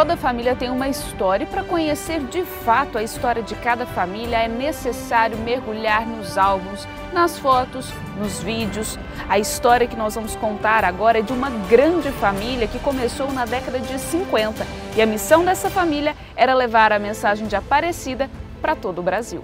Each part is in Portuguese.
Toda família tem uma história e para conhecer de fato a história de cada família é necessário mergulhar nos álbuns, nas fotos, nos vídeos. A história que nós vamos contar agora é de uma grande família que começou na década de 50 e a missão dessa família era levar a mensagem de Aparecida para todo o Brasil.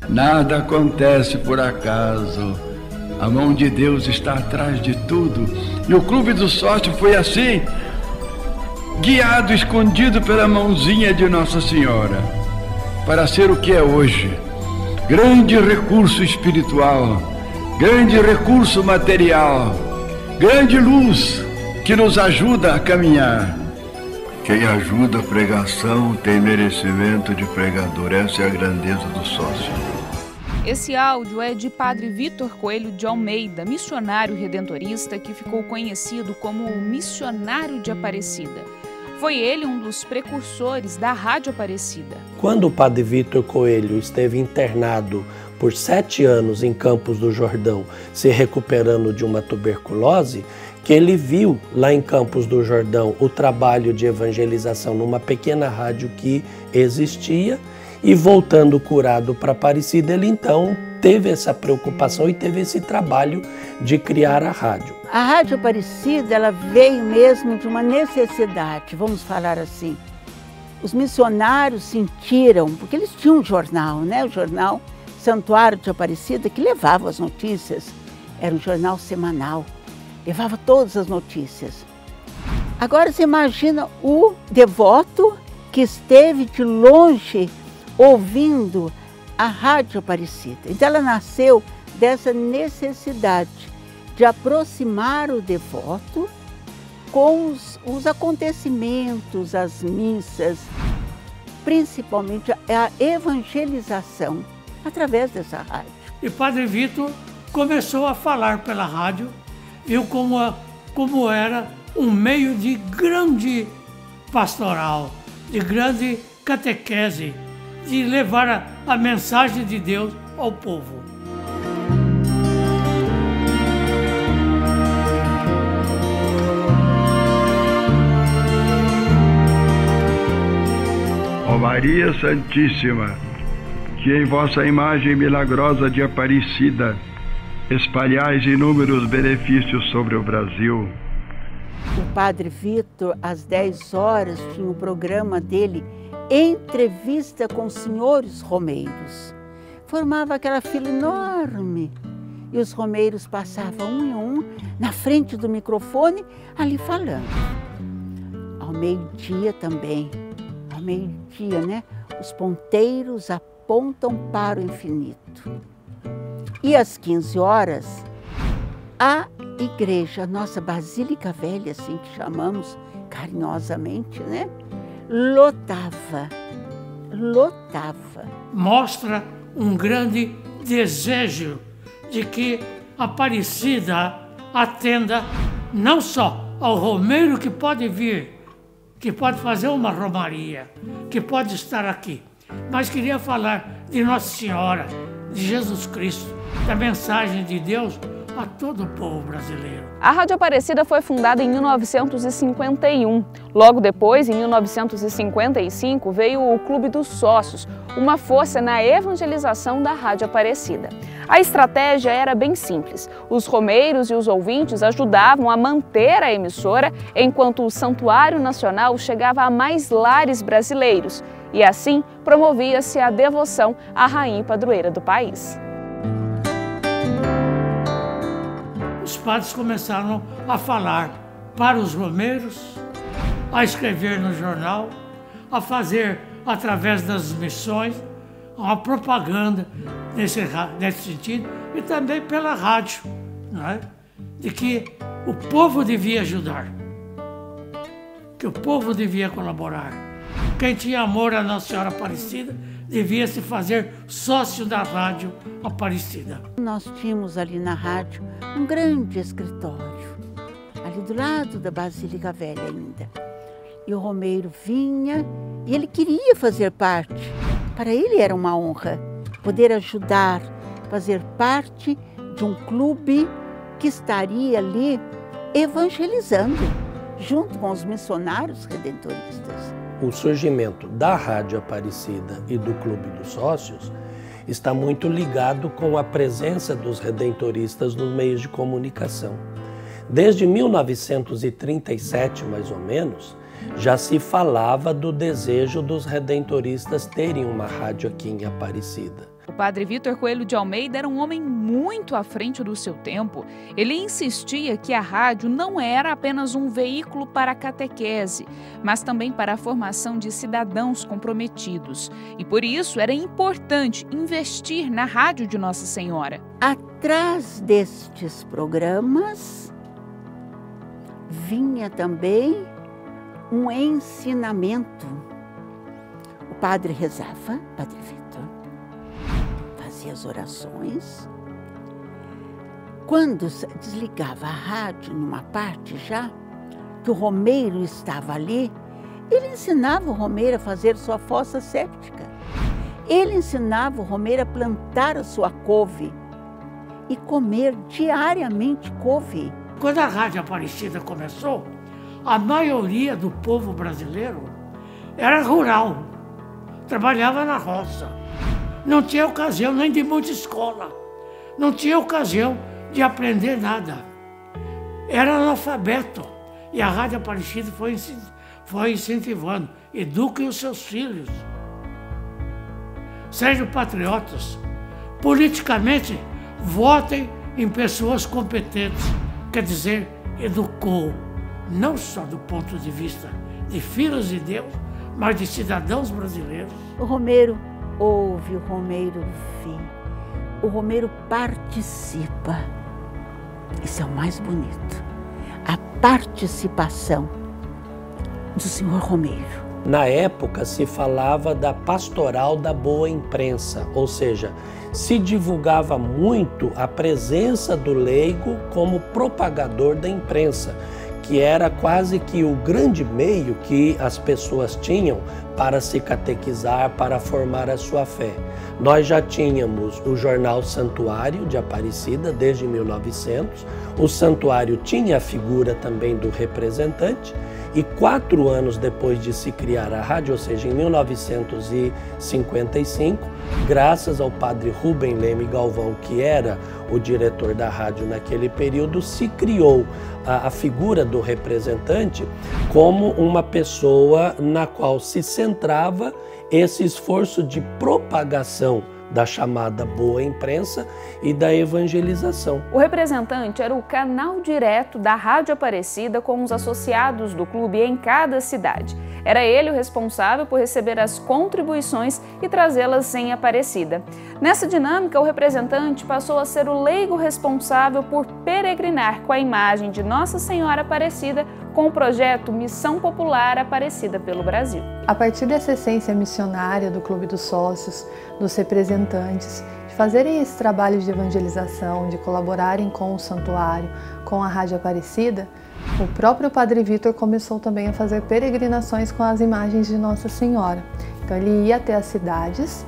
Nada acontece por acaso. A mão de Deus está atrás de tudo. E o Clube do Sócio foi assim, guiado, escondido pela mãozinha de Nossa Senhora, para ser o que é hoje. Grande recurso espiritual, grande recurso material, grande luz que nos ajuda a caminhar. Quem ajuda a pregação tem merecimento de pregador. Essa é a grandeza do sócio. Esse áudio é de Padre Vitor Coelho de Almeida, missionário redentorista que ficou conhecido como o Missionário de Aparecida. Foi ele um dos precursores da Rádio Aparecida. Quando o Padre Vitor Coelho esteve internado por 7 anos em Campos do Jordão, se recuperando de uma tuberculose, que ele viu lá em Campos do Jordão o trabalho de evangelização numa pequena rádio que existia, e voltando curado para Aparecida, ele então teve essa preocupação e teve esse trabalho de criar a rádio. A Rádio Aparecida, ela veio mesmo de uma necessidade, vamos falar assim. Os missionários sentiram, porque eles tinham um jornal, né? O jornal Santuário de Aparecida, que levava as notícias. Era um jornal semanal, levava todas as notícias. Agora você imagina o devoto que esteve de longe ouvindo a Rádio Aparecida. Então ela nasceu dessa necessidade de aproximar o devoto com os acontecimentos, as missas, principalmente a evangelização através dessa rádio. E Padre Vitor começou a falar pela rádio, viu como era um meio de grande pastoral, de grande catequese, de levar a mensagem de Deus ao povo. Ó Maria Santíssima, que em vossa imagem milagrosa de Aparecida espalhais inúmeros benefícios sobre o Brasil. O Padre Vitor, às 10 horas, tinha o programa dele, Entrevista com os Senhores Romeiros. Formava aquela fila enorme e os romeiros passavam um em um na frente do microfone, ali falando. Ao meio-dia também, ao meio-dia, né? Os ponteiros apontam para o infinito. E às 15 horas, a igreja, a nossa Basílica Velha, assim que chamamos carinhosamente, né? Lotava. Mostra um grande desejo de que Aparecida atenda não só ao romeiro que pode vir, que pode fazer uma romaria, que pode estar aqui, mas queria falar de Nossa Senhora, de Jesus Cristo, da mensagem de Deus a todo o povo brasileiro. A Rádio Aparecida foi fundada em 1951. Logo depois, em 1955, veio o Clube dos Sócios, uma força na evangelização da Rádio Aparecida. A estratégia era bem simples. Os romeiros e os ouvintes ajudavam a manter a emissora, enquanto o Santuário Nacional chegava a mais lares brasileiros. E assim, promovia-se a devoção à rainha e padroeira do país. Os padres começaram a falar para os romeiros, a escrever no jornal, a fazer, através das missões, uma propaganda nesse sentido, e também pela rádio, não é? De que o povo devia ajudar, que o povo devia colaborar. Quem tinha amor à Nossa Senhora Aparecida devia se fazer sócio da Rádio Aparecida. Nós tínhamos ali na rádio um grande escritório. ali do lado da Basílica Velha ainda. E o Romeiro vinha e ele queria fazer parte. Para ele era uma honra poder ajudar, fazer parte de um clube que estaria ali evangelizando, junto com os missionários redentoristas. O surgimento da Rádio Aparecida e do Clube dos Sócios está muito ligado com a presença dos redentoristas nos meios de comunicação. Desde 1937, mais ou menos, já se falava do desejo dos redentoristas terem uma rádio aqui em Aparecida. O padre Vítor Coelho de Almeida era um homem muito à frente do seu tempo. Ele insistia que a rádio não era apenas um veículo para a catequese, mas também para a formação de cidadãos comprometidos. E por isso era importante investir na rádio de Nossa Senhora. Atrás destes programas vinha também um ensinamento. O padre rezava, Padre Vítor, fazia as orações. Quando desligava a rádio numa parte já, que o Romeiro estava ali, ele ensinava o Romeiro a fazer sua fossa séptica. Ele ensinava o Romeiro a plantar a sua couve e comer diariamente couve. Quando a Rádio Aparecida começou, a maioria do povo brasileiro era rural, trabalhava na roça. Não tinha ocasião nem de muita escola, não tinha ocasião de aprender nada. Era analfabeto e a Rádio Aparecida foi incentivando. Eduquem os seus filhos, sejam patriotas, politicamente votem em pessoas competentes. Quer dizer, educou, não só do ponto de vista de filhos de Deus, mas de cidadãos brasileiros. O Romeiro ouve, o Romeiro vê, o Romeiro participa. Isso é o mais bonito, a participação do senhor Romeiro. Na época se falava da pastoral da boa imprensa, ou seja, se divulgava muito a presença do leigo como propagador da imprensa, que era quase que o grande meio que as pessoas tinham para se catequizar, para formar a sua fé. Nós já tínhamos o jornal Santuário de Aparecida desde 1900, o Santuário tinha a figura também do representante, e 4 anos depois de se criar a rádio, ou seja, em 1955, graças ao padre Rubem Leme Galvão, que era o diretor da rádio naquele período, se criou a figura do representante como uma pessoa na qual se centrava esse esforço de propagação da chamada boa imprensa e da evangelização. O representante era o canal direto da Rádio Aparecida com os associados do clube em cada cidade. Era ele o responsável por receber as contribuições e trazê-las em Aparecida. Nessa dinâmica, o representante passou a ser o leigo responsável por peregrinar com a imagem de Nossa Senhora Aparecida com o projeto Missão Popular Aparecida pelo Brasil. A partir dessa essência missionária do Clube dos Sócios, dos representantes, de fazerem esse trabalho de evangelização, de colaborarem com o santuário, com a Rádio Aparecida, o próprio Padre Vítor começou também a fazer peregrinações com as imagens de Nossa Senhora. Então ele ia até as cidades,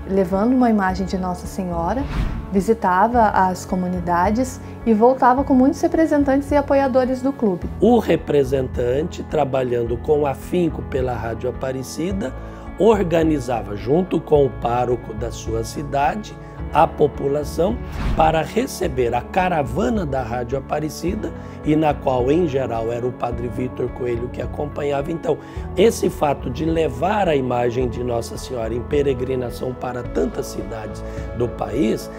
levando uma imagem de Nossa Senhora, visitava as comunidades e voltava com muitos representantes e apoiadores do clube. O representante, trabalhando com afinco pela Rádio Aparecida, organizava junto com o pároco da sua cidade a população para receber a caravana da Rádio Aparecida e na qual, em geral, era o Padre Vítor Coelho que acompanhava. Então, esse fato de levar a imagem de Nossa Senhora em peregrinação para tantas cidades do país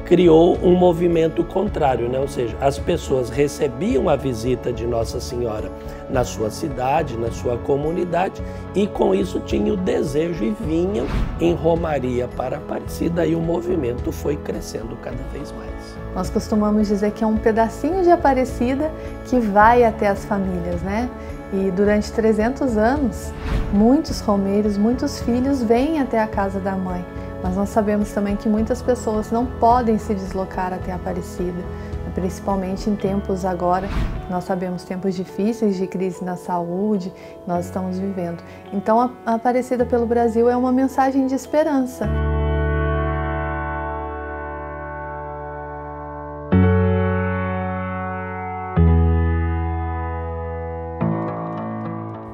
criou um movimento contrário, né? Ou seja, as pessoas recebiam a visita de Nossa Senhora na sua cidade, na sua comunidade, e com isso tinham o desejo e vinham em romaria para Aparecida, e o movimento foi crescendo cada vez mais. Nós costumamos dizer que é um pedacinho de Aparecida que vai até as famílias, né? E durante 300 anos, muitos romeiros, muitos filhos vêm até a casa da mãe. Mas nós sabemos também que muitas pessoas não podem se deslocar até Aparecida, principalmente em tempos agora, nós sabemos tempos difíceis de crise na saúde, nós estamos vivendo. Então a Aparecida pelo Brasil é uma mensagem de esperança.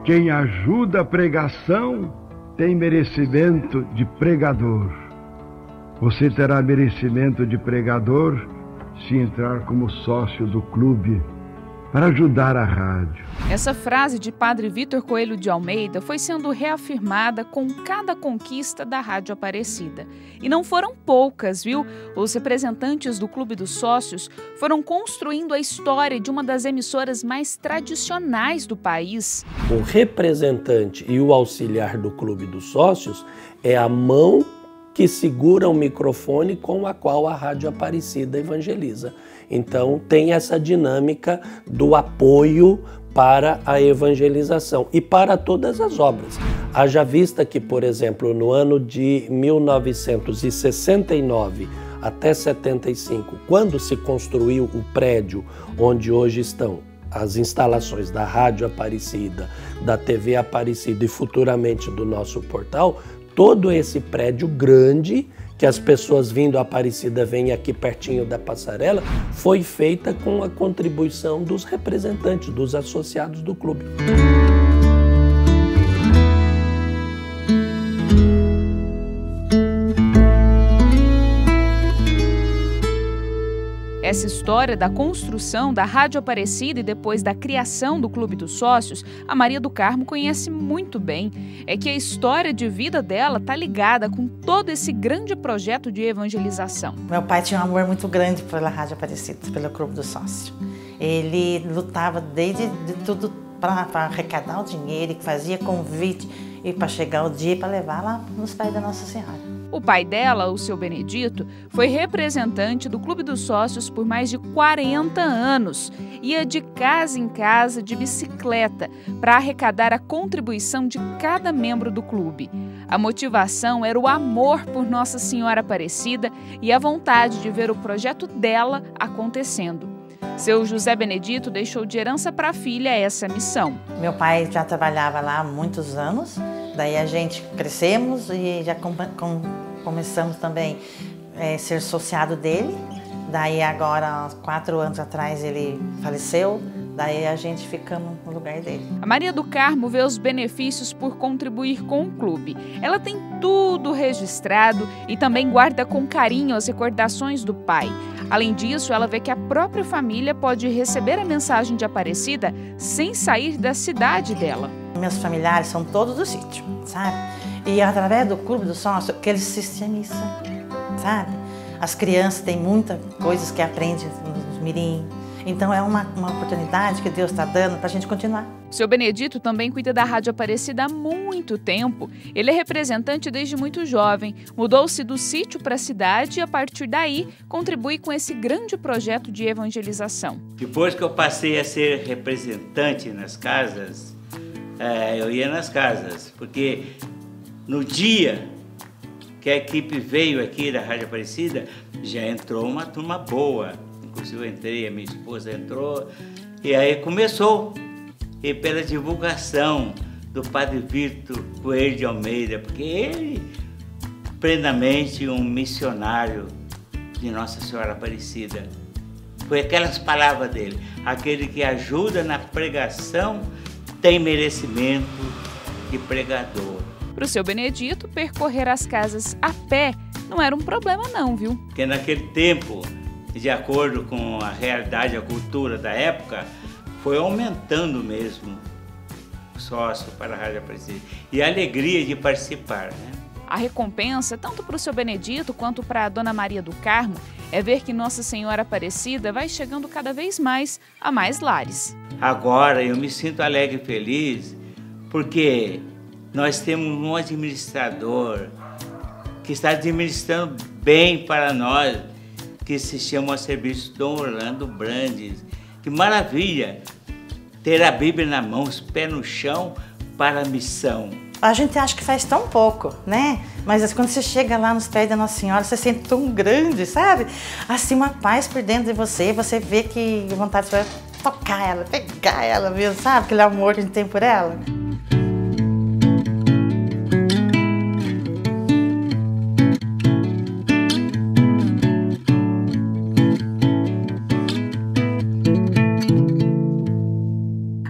Quem ajuda a pregação tem merecimento de pregador. Você terá merecimento de pregador se entrar como sócio do clube para ajudar a rádio. Essa frase de Padre Vitor Coelho de Almeida foi sendo reafirmada com cada conquista da Rádio Aparecida. E não foram poucas, viu? Os representantes do Clube dos Sócios foram construindo a história de uma das emissoras mais tradicionais do país. O representante e o auxiliar do Clube dos Sócios é a mão que segura o microfone com a qual a Rádio Aparecida evangeliza. Então tem essa dinâmica do apoio para a evangelização e para todas as obras. Haja vista que, por exemplo, no ano de 1969 até 75, quando se construiu o prédio onde hoje estão as instalações da Rádio Aparecida, da TV Aparecida e futuramente do nosso portal, todo esse prédio grande, que as pessoas vindo a Aparecida vêm aqui pertinho da passarela, foi feita com a contribuição dos representantes, dos associados do clube. Essa história da construção da Rádio Aparecida e depois da criação do Clube dos Sócios, a Maria do Carmo conhece muito bem. É que a história de vida dela está ligada com todo esse grande projeto de evangelização. Meu pai tinha um amor muito grande pela Rádio Aparecida, pelo Clube dos Sócios. Ele lutava desde tudo para arrecadar o dinheiro, fazia convite e para chegar o dia para levar lá nos pés da Nossa Senhora. O pai dela, o seu Benedito, foi representante do Clube dos Sócios por mais de 40 anos. Ia de casa em casa de bicicleta para arrecadar a contribuição de cada membro do clube. A motivação era o amor por Nossa Senhora Aparecida e a vontade de ver o projeto dela acontecendo. Seu José Benedito deixou de herança para a filha essa missão. Meu pai já trabalhava lá há muitos anos, daí a gente crescemos e já começamos também a ser associado dele. Daí agora, 4 anos atrás, ele faleceu, daí a gente ficamos no lugar dele. A Maria do Carmo vê os benefícios por contribuir com o clube. Ela tem tudo registrado e também guarda com carinho as recordações do pai. Além disso, ela vê que a própria família pode receber a mensagem de Aparecida sem sair da cidade dela. Meus familiares são todos do sítio, sabe? E através do Clube do Sócio, que eles assistem a missa, sabe? As crianças têm muitas coisas que aprendem nos mirim. Então é uma oportunidade que Deus está dando para a gente continuar. O seu Benedito também cuida da Rádio Aparecida há muito tempo. Ele é representante desde muito jovem, mudou-se do sítio para a cidade e a partir daí contribui com esse grande projeto de evangelização. Depois que eu passei a ser representante nas casas, eu ia nas casas, porque no dia que a equipe veio aqui da Rádio Aparecida, já entrou uma turma boa. Inclusive eu entrei, a minha esposa entrou, e aí começou. E pela divulgação do Padre Vitor Coelho de Almeida, porque ele, plenamente um missionário de Nossa Senhora Aparecida. Foi aquelas palavras dele: aquele que ajuda na pregação tem merecimento de pregador. Para o seu Benedito, percorrer as casas a pé não era um problema não, viu? Porque naquele tempo, de acordo com a realidade, a cultura da época, foi aumentando mesmo o sócio para a Rádio Aparecida e a alegria de participar, né? A recompensa, tanto para o seu Benedito quanto para a Dona Maria do Carmo, é ver que Nossa Senhora Aparecida vai chegando cada vez mais a mais lares. Agora eu me sinto alegre e feliz porque nós temos um administrador que está administrando bem para nós, que se chama Serviço Dom Orlando Brandes. Que maravilha ter a Bíblia na mão, os pés no chão para a missão. A gente acha que faz tão pouco, né? Mas quando você chega lá nos pés da Nossa Senhora, você sente tão grande, sabe? Assim, uma paz por dentro de você, você vê que a vontade de tocar ela, pegar ela mesmo, sabe? Aquele amor que a gente tem por ela.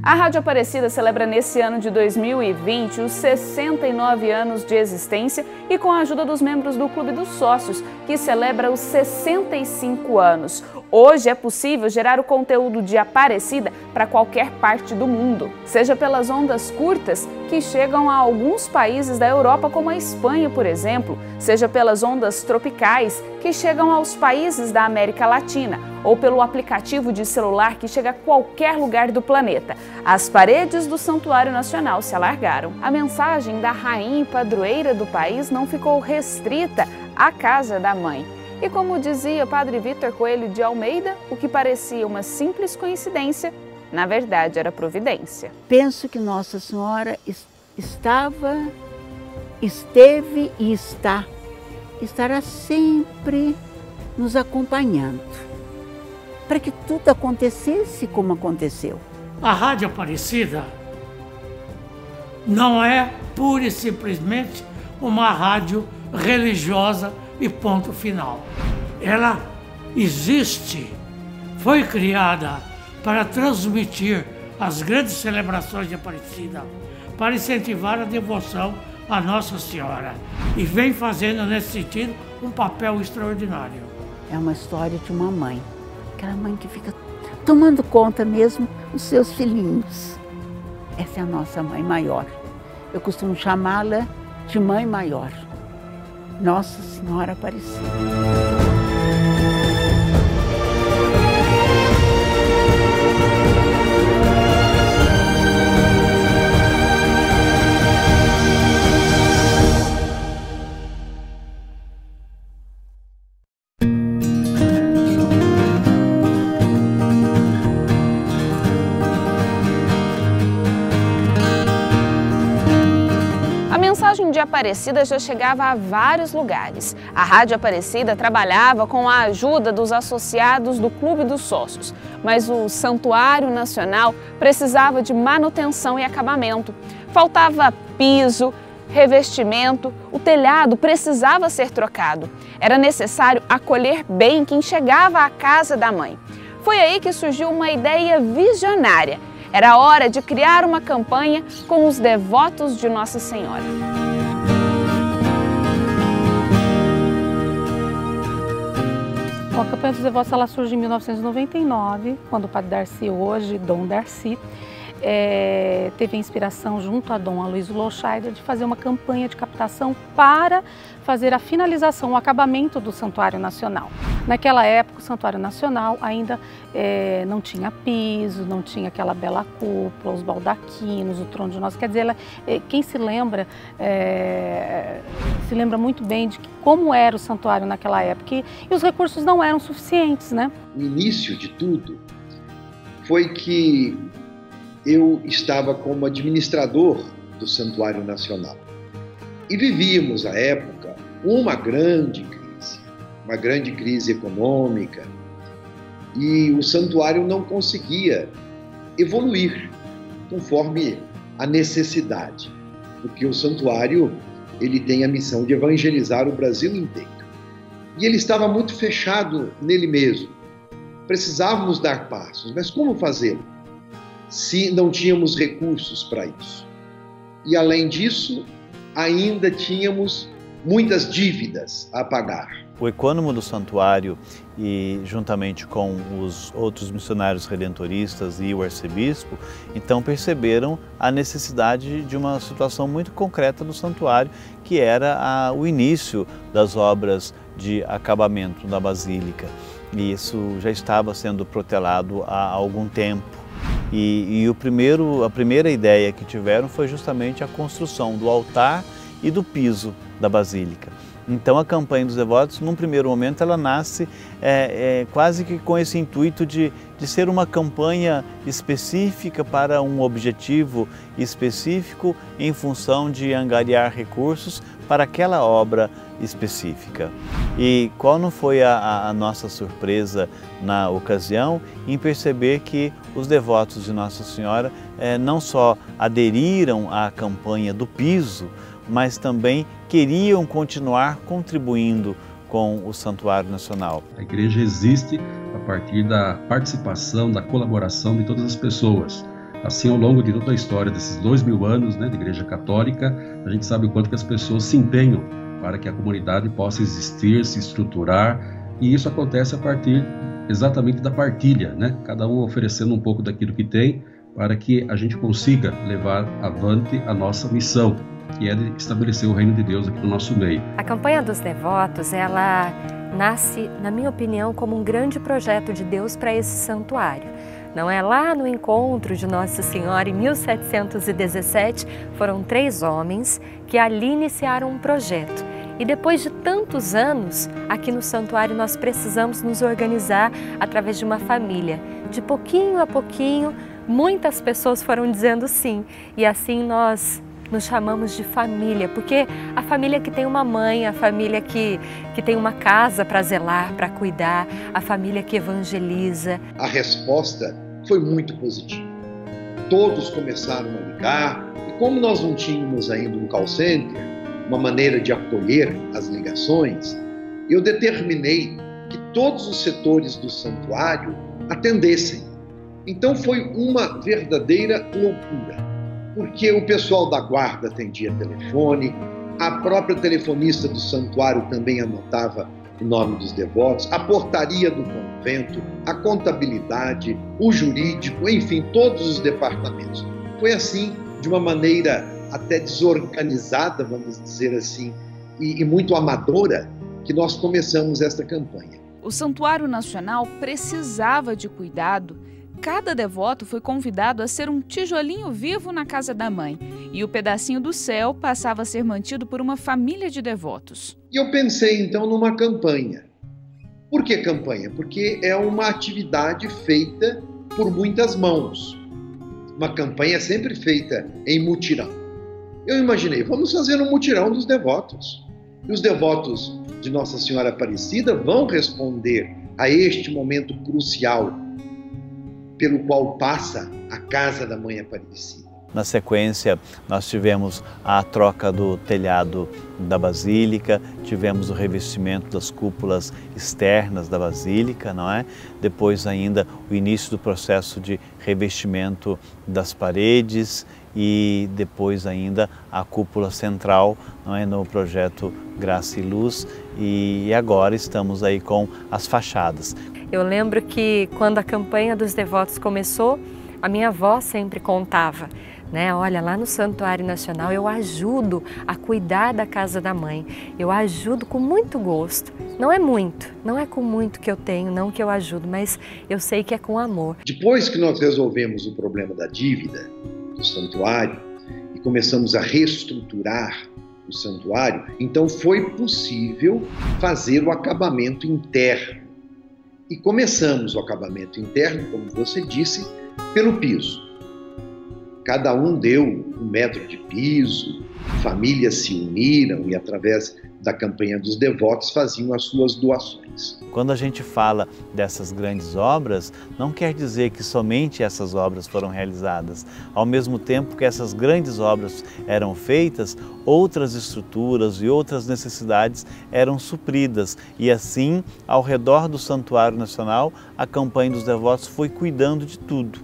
A Rádio Aparecida celebra nesse ano de 2020 os 69 anos de existência e com a ajuda dos membros do Clube dos Sócios, que celebra os 65 anos. Hoje é possível gerar o conteúdo de Aparecida para qualquer parte do mundo, seja pelas ondas curtas, que chegam a alguns países da Europa, como a Espanha, por exemplo, seja pelas ondas tropicais, que chegam aos países da América Latina, ou pelo aplicativo de celular que chega a qualquer lugar do planeta. As paredes do Santuário Nacional se alargaram. A mensagem da rainha e padroeira do país não ficou restrita à casa da mãe. E como dizia o padre Vitor Coelho de Almeida, o que parecia uma simples coincidência, na verdade era providência. Penso que Nossa Senhora esteve e estará sempre nos acompanhando, para que tudo acontecesse como aconteceu. A Rádio Aparecida não é pura e simplesmente uma rádio religiosa e ponto final. Ela existe, foi criada para transmitir as grandes celebrações de Aparecida, para incentivar a devoção à Nossa Senhora, e vem fazendo nesse sentido um papel extraordinário. É uma história de uma mãe, aquela mãe que fica tomando conta mesmo dos seus filhinhos. Essa é a nossa mãe maior. Eu costumo chamá-la de mãe maior, Nossa Senhora Aparecida. A mensagem de Aparecida já chegava a vários lugares. A Rádio Aparecida trabalhava com a ajuda dos associados do Clube dos Sócios, mas o Santuário Nacional precisava de manutenção e acabamento. Faltava piso, revestimento, o telhado precisava ser trocado. Era necessário acolher bem quem chegava à casa da mãe. Foi aí que surgiu uma ideia visionária. Era hora de criar uma campanha com os devotos de Nossa Senhora. Bom, a campanha dos devotos ela surge em 1999, quando o padre Darcy, hoje Dom Darcy, teve a inspiração junto a Dom Aloysio Loscheider de fazer uma campanha de captação para fazer a finalização, o acabamento do Santuário Nacional. Naquela época, o Santuário Nacional ainda não tinha piso, não tinha aquela bela cúpula, os baldaquinos, o trono de Nossa. Quer dizer, quem se lembra muito bem de como era o santuário naquela época e os recursos não eram suficientes, né? O início de tudo foi que eu estava como administrador do Santuário Nacional e vivíamos, à época, uma grande crise econômica, e o santuário não conseguia evoluir conforme a necessidade, porque o santuário ele tem a missão de evangelizar o Brasil inteiro. E ele estava muito fechado nele mesmo. Precisávamos dar passos, mas como fazê-lo se não tínhamos recursos para isso? E além disso, ainda tínhamos muitas dívidas a pagar. O ecônomo do santuário, e juntamente com os outros missionários redentoristas e o arcebispo, então perceberam a necessidade de uma situação muito concreta do santuário, que era o início das obras de acabamento da basílica. E isso já estava sendo protelado há algum tempo. E a primeira ideia que tiveram foi justamente a construção do altar e do piso da basílica. Então a campanha dos devotos, num primeiro momento, ela nasce quase que com esse intuito de ser uma campanha específica para um objetivo específico em função de angariar recursos para aquela obra específica. E qual não foi a nossa surpresa na ocasião em perceber que os devotos de Nossa Senhora não só aderiram à campanha do piso, mas também queriam continuar contribuindo com o Santuário Nacional. A igreja existe a partir da participação, da colaboração de todas as pessoas. Assim, ao longo de toda a história desses 2000 anos, de igreja católica, a gente sabe o quanto que as pessoas se empenham para que a comunidade possa existir, se estruturar, e isso acontece a partir exatamente da partilha, Cada um oferecendo um pouco daquilo que tem para que a gente consiga levar avante a nossa missão, que é de estabelecer o reino de Deus aqui no nosso meio. A campanha dos devotos, ela nasce, na minha opinião, como um grande projeto de Deus para esse santuário. Não é? Lá no encontro de Nossa Senhora, em 1717, foram 3 homens que ali iniciaram um projeto. E depois de tantos anos, aqui no santuário nós precisamos nos organizar através de uma família. De pouquinho a pouquinho, muitas pessoas foram dizendo sim. E assim nós nos chamamos de família, porque a família que tem uma mãe, a família que tem uma casa para zelar, para cuidar, a família que evangeliza. A resposta foi muito positiva. Todos começaram a ligar, e como nós não tínhamos ainda um call center, uma maneira de acolher as ligações, eu determinei que todos os setores do santuário atendessem. Então foi uma verdadeira loucura, porque o pessoal da guarda atendia telefone, a própria telefonista do santuário também anotava o nome dos devotos, a portaria do convento, a contabilidade, o jurídico, enfim, todos os departamentos. Foi assim, de uma maneira até desorganizada, vamos dizer assim, e muito amadora, que nós começamos esta campanha. O Santuário Nacional precisava de cuidado. Cada devoto foi convidado a ser um tijolinho vivo na casa da mãe, e o pedacinho do céu passava a ser mantido por uma família de devotos. E eu pensei então numa campanha. Por que campanha? Porque é uma atividade feita por muitas mãos. Uma campanha é sempre feita em mutirão. Eu imaginei, vamos fazer um mutirão dos devotos. E os devotos de Nossa Senhora Aparecida vão responder a este momento crucial pelo qual passa a casa da Mãe Aparecida. Na sequência, nós tivemos a troca do telhado da Basílica, tivemos o revestimento das cúpulas externas da Basílica, não é? Depois ainda o início do processo de revestimento das paredes e depois ainda a cúpula central, não é? No projeto Graça e Luz, e agora estamos aí com as fachadas. Eu lembro que quando a campanha dos devotos começou, a minha avó sempre contava, olha, lá no Santuário Nacional eu ajudo a cuidar da casa da mãe, eu ajudo com muito gosto. Não é muito, não é com muito que eu tenho, não que eu ajudo, mas eu sei que é com amor. Depois que nós resolvemos o problema da dívida do santuário e começamos a reestruturar o santuário, então foi possível fazer o acabamento interno. E começamos o acabamento interno, como você disse, pelo piso. Cada um deu 1 metro de piso, famílias se uniram e, através da campanha dos devotos, faziam as suas doações. Quando a gente fala dessas grandes obras, não quer dizer que somente essas obras foram realizadas. Ao mesmo tempo que essas grandes obras eram feitas, outras estruturas e outras necessidades eram supridas. E assim, ao redor do Santuário Nacional, a campanha dos devotos foi cuidando de tudo.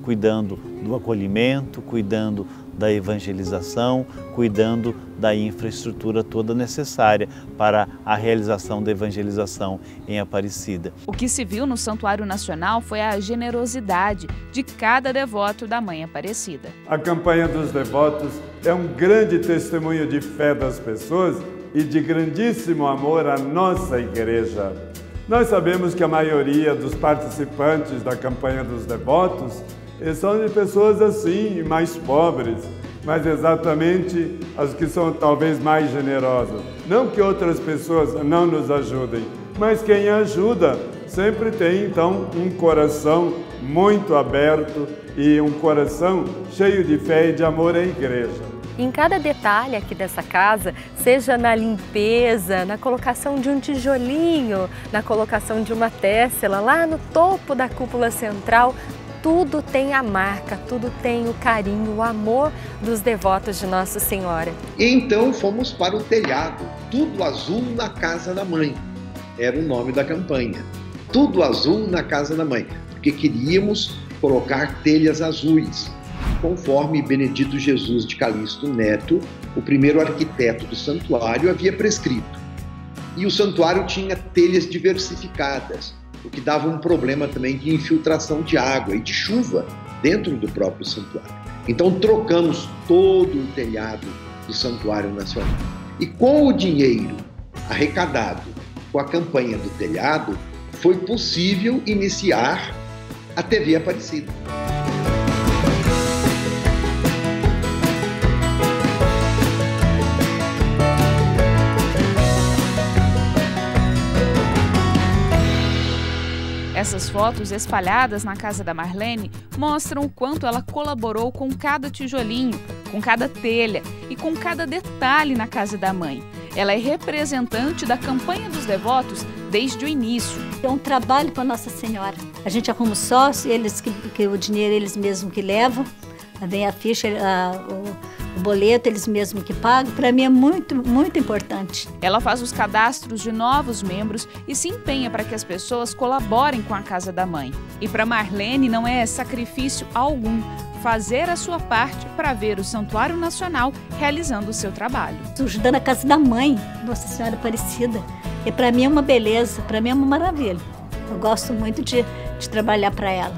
Cuidando do acolhimento, cuidando da evangelização, cuidando da infraestrutura toda necessária para a realização da evangelização em Aparecida. O que se viu no Santuário Nacional foi a generosidade de cada devoto da Mãe Aparecida. A campanha dos devotos é um grande testemunho de fé das pessoas e de grandíssimo amor à nossa igreja. Nós sabemos que a maioria dos participantes da campanha dos devotos são de pessoas assim, mais pobres. mas exatamente as que são talvez mais generosas. Não que outras pessoas não nos ajudem, mas quem ajuda sempre tem então um coração muito aberto e um coração cheio de fé e de amor à igreja. Em cada detalhe aqui dessa casa, seja na limpeza, na colocação de um tijolinho, na colocação de uma tessela, lá no topo da cúpula central, tudo tem a marca, tudo tem o carinho, o amor dos devotos de Nossa Senhora. E então fomos para o telhado, Tudo Azul na Casa da Mãe. Era o nome da campanha. Tudo Azul na Casa da Mãe, porque queríamos colocar telhas azuis, conforme Benedito Jesus de Calixto Neto, o primeiro arquiteto do santuário, havia prescrito. E o santuário tinha telhas diversificadas, o que dava um problema também de infiltração de água e de chuva dentro do próprio santuário. Então trocamos todo o telhado do Santuário Nacional. E com o dinheiro arrecadado com a campanha do telhado, foi possível iniciar a TV Aparecida. Essas fotos espalhadas na casa da Marlene mostram o quanto ela colaborou com cada tijolinho, com cada telha e com cada detalhe na casa da mãe. Ela é representante da campanha dos devotos desde o início. É um trabalho para Nossa Senhora. A gente arruma o sócio, eles que o dinheiro eles mesmos que levam, vem a ficha, o boleto eles mesmos que pagam. Para mim é muito, muito importante. Ela faz os cadastros de novos membros e se empenha para que as pessoas colaborem com a Casa da Mãe. E para Marlene não é sacrifício algum fazer a sua parte para ver o Santuário Nacional realizando o seu trabalho. Ajudando a Casa da Mãe, Nossa Senhora Aparecida, e para mim é uma beleza, para mim é uma maravilha. Eu gosto muito de trabalhar para ela.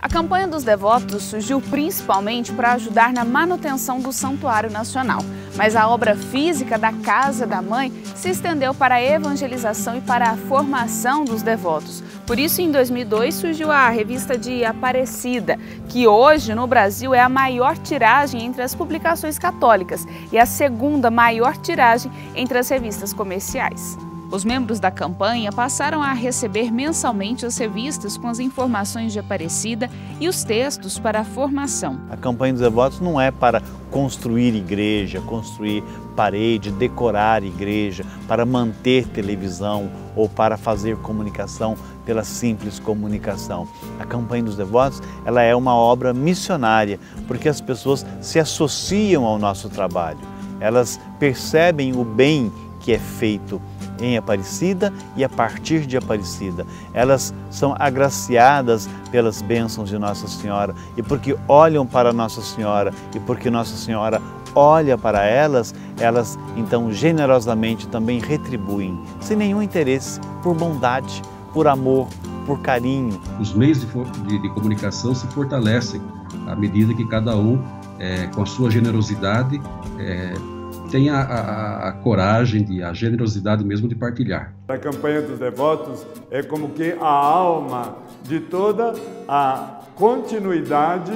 A campanha dos devotos surgiu principalmente para ajudar na manutenção do Santuário Nacional, mas a obra física da Casa da Mãe se estendeu para a evangelização e para a formação dos devotos. Por isso, em 2002, surgiu a revista de Aparecida, que hoje no Brasil é a maior tiragem entre as publicações católicas e a segunda maior tiragem entre as revistas comerciais. Os membros da campanha passaram a receber mensalmente as revistas com as informações de Aparecida e os textos para a formação. A campanha dos devotos não é para construir igreja, construir parede, decorar igreja, para manter televisão ou para fazer comunicação pela simples comunicação. A campanha dos devotos, ela é uma obra missionária, porque as pessoas se associam ao nosso trabalho. Elas percebem o bem que é feito em Aparecida e a partir de Aparecida. Elas são agraciadas pelas bênçãos de Nossa Senhora e porque olham para Nossa Senhora e porque Nossa Senhora olha para elas, elas então generosamente também retribuem, sem nenhum interesse, por bondade, por amor, por carinho. Os meios de comunicação se fortalecem à medida que cada um, com a sua generosidade, tem a coragem, a generosidade mesmo de partilhar. A campanha dos devotos é como que a alma de toda a continuidade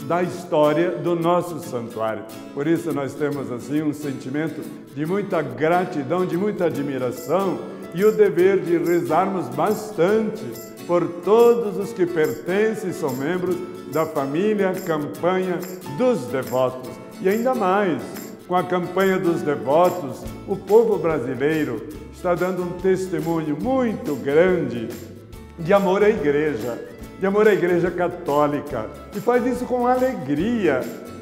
da história do nosso santuário. Por isso nós temos assim um sentimento de muita gratidão, de muita admiração e o dever de rezarmos bastante por todos os que pertencem e são membros da família Campanha dos Devotos. E ainda mais, com a campanha dos devotos, o povo brasileiro está dando um testemunho muito grande de amor à Igreja Católica, e faz isso com alegria.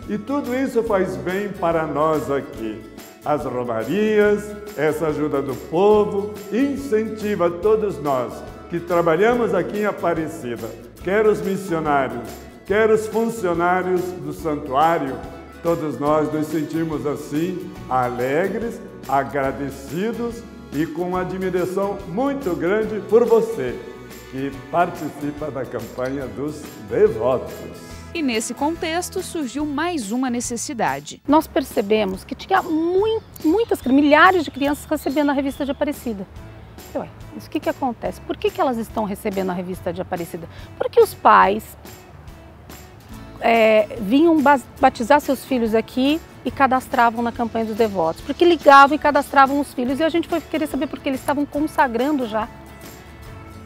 E tudo isso faz bem para nós aqui. As romarias, essa ajuda do povo, incentiva todos nós que trabalhamos aqui em Aparecida, quer os missionários, quer os funcionários do santuário. Todos nós nos sentimos assim, alegres, agradecidos e com uma admiração muito grande por você, que participa da campanha dos devotos. E nesse contexto surgiu mais uma necessidade. Nós percebemos que tinha milhares de crianças recebendo a revista de Aparecida. Ué, mas o que acontece? Por que elas estão recebendo a revista de Aparecida? Porque os pais vinham batizar seus filhos aqui e cadastravam na campanha dos devotos. Porque ligavam e cadastravam os filhos, e a gente foi querer saber porque eles estavam consagrando já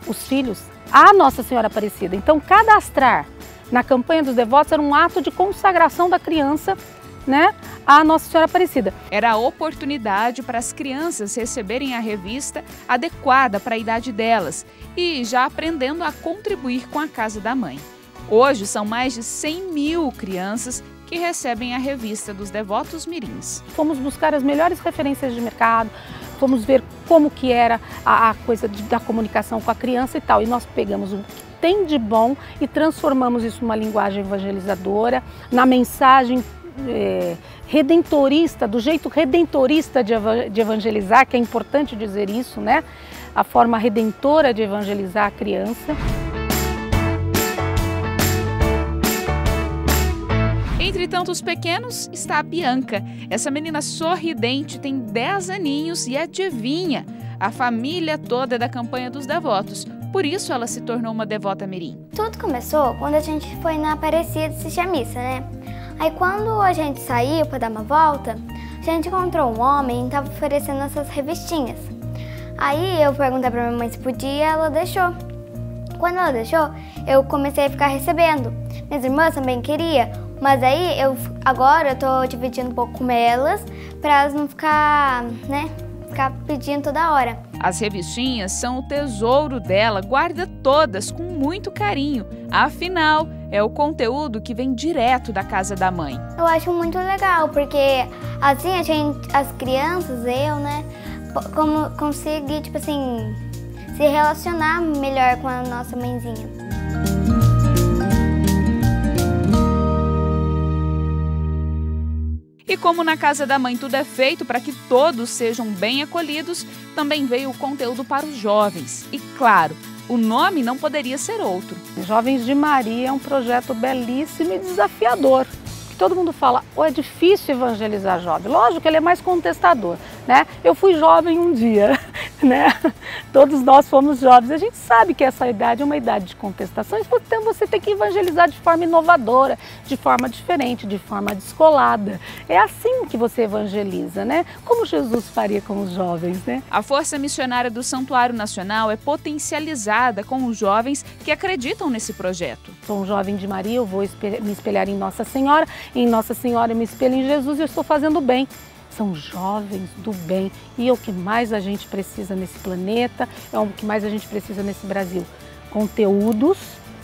os filhos à Nossa Senhora Aparecida. Então, cadastrar na campanha dos devotos era um ato de consagração da criança, né, à Nossa Senhora Aparecida. Era a oportunidade para as crianças receberem a revista adequada para a idade delas e já aprendendo a contribuir com a Casa da Mãe. Hoje são mais de 100 mil crianças que recebem a revista dos Devotos Mirins. Fomos buscar as melhores referências de mercado, fomos ver como que era a coisa da comunicação com a criança e tal. E nós pegamos o que tem de bom e transformamos isso numa linguagem evangelizadora, na mensagem redentorista, do jeito redentorista de evangelizar, que é importante dizer isso, né? A forma redentora de evangelizar a criança. Entre tantos pequenos está a Bianca. Essa menina sorridente tem 10 aninhos e adivinha, a família toda é da campanha dos devotos. Por isso ela se tornou uma devota mirim. Tudo começou quando a gente foi na Aparecida assistir a missa, né? Aí quando a gente saiu para dar uma volta, a gente encontrou um homem que estava oferecendo essas revistinhas. Aí eu perguntei para minha mãe se podia, ela deixou. Quando ela deixou, eu comecei a ficar recebendo. Minhas irmãs também queriam. Mas aí, agora eu tô dividindo um pouco com elas, para elas não ficar pedindo toda hora. As revistinhas são o tesouro dela, guarda todas com muito carinho. Afinal, é o conteúdo que vem direto da Casa da Mãe. Eu acho muito legal, porque assim as crianças, como conseguir, se relacionar melhor com a nossa mãezinha. E como na Casa da Mãe tudo é feito para que todos sejam bem acolhidos, também veio o conteúdo para os jovens. E claro, o nome não poderia ser outro. Jovens de Maria é um projeto belíssimo e desafiador. Todo mundo fala, é difícil evangelizar jovem. Lógico que ele é mais contestador, né? Eu fui jovem um dia, né? Todos nós fomos jovens. A gente sabe que essa idade é uma idade de contestações, portanto você tem que evangelizar de forma inovadora, de forma diferente, de forma descolada. É assim que você evangeliza, né? Como Jesus faria com os jovens, né? A força missionária do Santuário Nacional é potencializada com os jovens que acreditam nesse projeto. Sou um jovem de Maria, eu vou me espelhar em Nossa Senhora. Em Nossa Senhora eu me espelho em Jesus e eu estou fazendo bem. São jovens do bem e é o que mais a gente precisa nesse planeta, é o que mais a gente precisa nesse Brasil. Conteúdos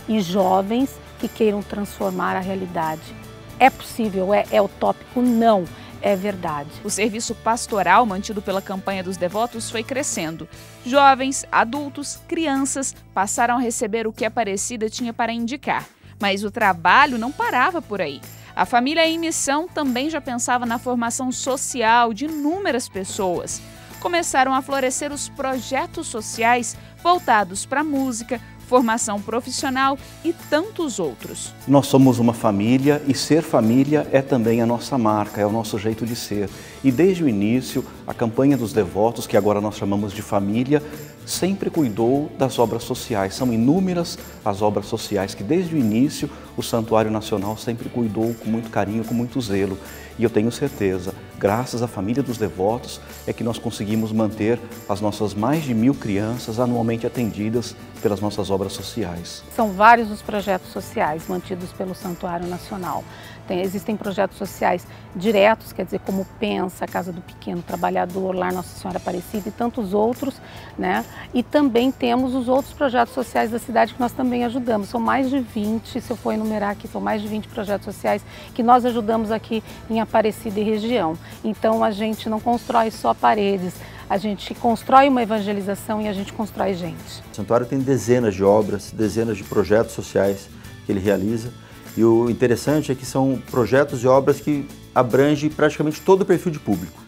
e jovens que queiram transformar a realidade. É possível, é utópico? Não, é verdade. O serviço pastoral mantido pela campanha dos devotos foi crescendo. Jovens, adultos, crianças passaram a receber o que a Aparecida tinha para indicar. Mas o trabalho não parava por aí. A família em missão também já pensava na formação social de inúmeras pessoas. Começaram a florescer os projetos sociais voltados para a música, formação profissional e tantos outros. Nós somos uma família e ser família é também a nossa marca, é o nosso jeito de ser. E desde o início, a campanha dos devotos, que agora nós chamamos de família, sempre cuidou das obras sociais. São inúmeras as obras sociais que desde o início o Santuário Nacional sempre cuidou com muito carinho, com muito zelo. E eu tenho certeza, graças à família dos devotos, é que nós conseguimos manter as nossas mais de 1000 crianças anualmente atendidas pelas nossas obras sociais. São vários os projetos sociais mantidos pelo Santuário Nacional. Existem projetos sociais diretos, quer dizer, como Pensa, Casa do Pequeno Trabalhador, Lar Nossa Senhora Aparecida e tantos outros, né? E também temos os outros projetos sociais da cidade que nós também ajudamos. São mais de 20, se eu for enumerar aqui, são mais de 20 projetos sociais que nós ajudamos aqui em Aparecida e região. Então a gente não constrói só paredes, a gente constrói uma evangelização e a gente constrói gente. O Santuário tem dezenas de obras, dezenas de projetos sociais que ele realiza. E o interessante é que são projetos e obras que abrangem praticamente todo o perfil de público.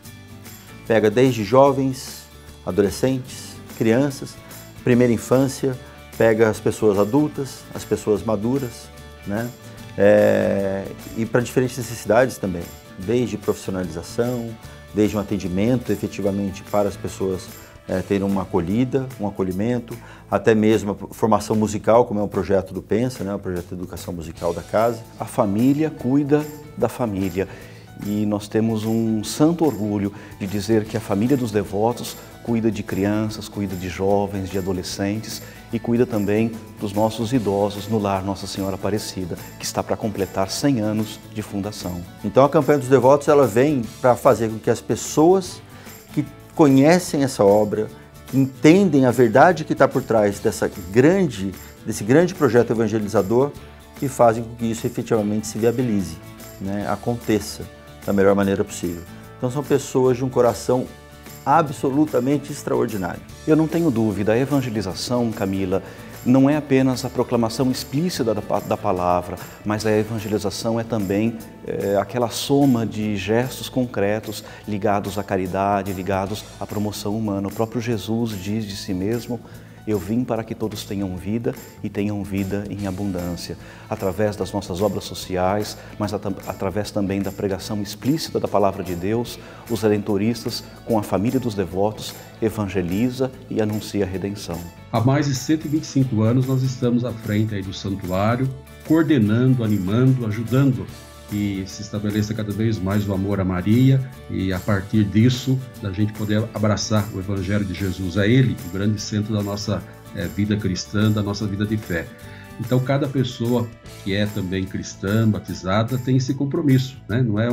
Pega desde jovens, adolescentes, crianças, primeira infância, pega as pessoas adultas, as pessoas maduras, né? E para diferentes necessidades também, desde profissionalização, desde um atendimento efetivamente para as pessoas ter uma acolhida, um acolhimento, até mesmo a formação musical, como é um projeto do Pensa, né, o projeto de educação musical da casa. A família cuida da família e nós temos um santo orgulho de dizer que a família dos devotos cuida de crianças, cuida de jovens, de adolescentes e cuida também dos nossos idosos no lar Nossa Senhora Aparecida, que está para completar 100 anos de fundação. Então a campanha dos devotos ela vem para fazer com que as pessoas que conhecem essa obra, que entendem a verdade que está por trás desse grande projeto evangelizador, que fazem com que isso efetivamente se viabilize, né, aconteça da melhor maneira possível. Então são pessoas de um coração absolutamente extraordinário. Eu não tenho dúvida, a evangelização, Camila, não é apenas a proclamação explícita da palavra, mas a evangelização é também aquela soma de gestos concretos ligados à caridade, ligados à promoção humana. O próprio Jesus diz de si mesmo: eu vim para que todos tenham vida e tenham vida em abundância, através das nossas obras sociais, mas através também da pregação explícita da Palavra de Deus. Os redentoristas, com a família dos devotos, evangeliza e anuncia a redenção. Há mais de 125 anos nós estamos à frente aí do santuário, coordenando, animando, ajudando que se estabeleça cada vez mais o amor a Maria e a partir disso da gente poder abraçar o Evangelho de Jesus, a Ele, o grande centro da nossa vida cristã, da nossa vida de fé. Então cada pessoa que é também cristã, batizada, tem esse compromisso, né? Não é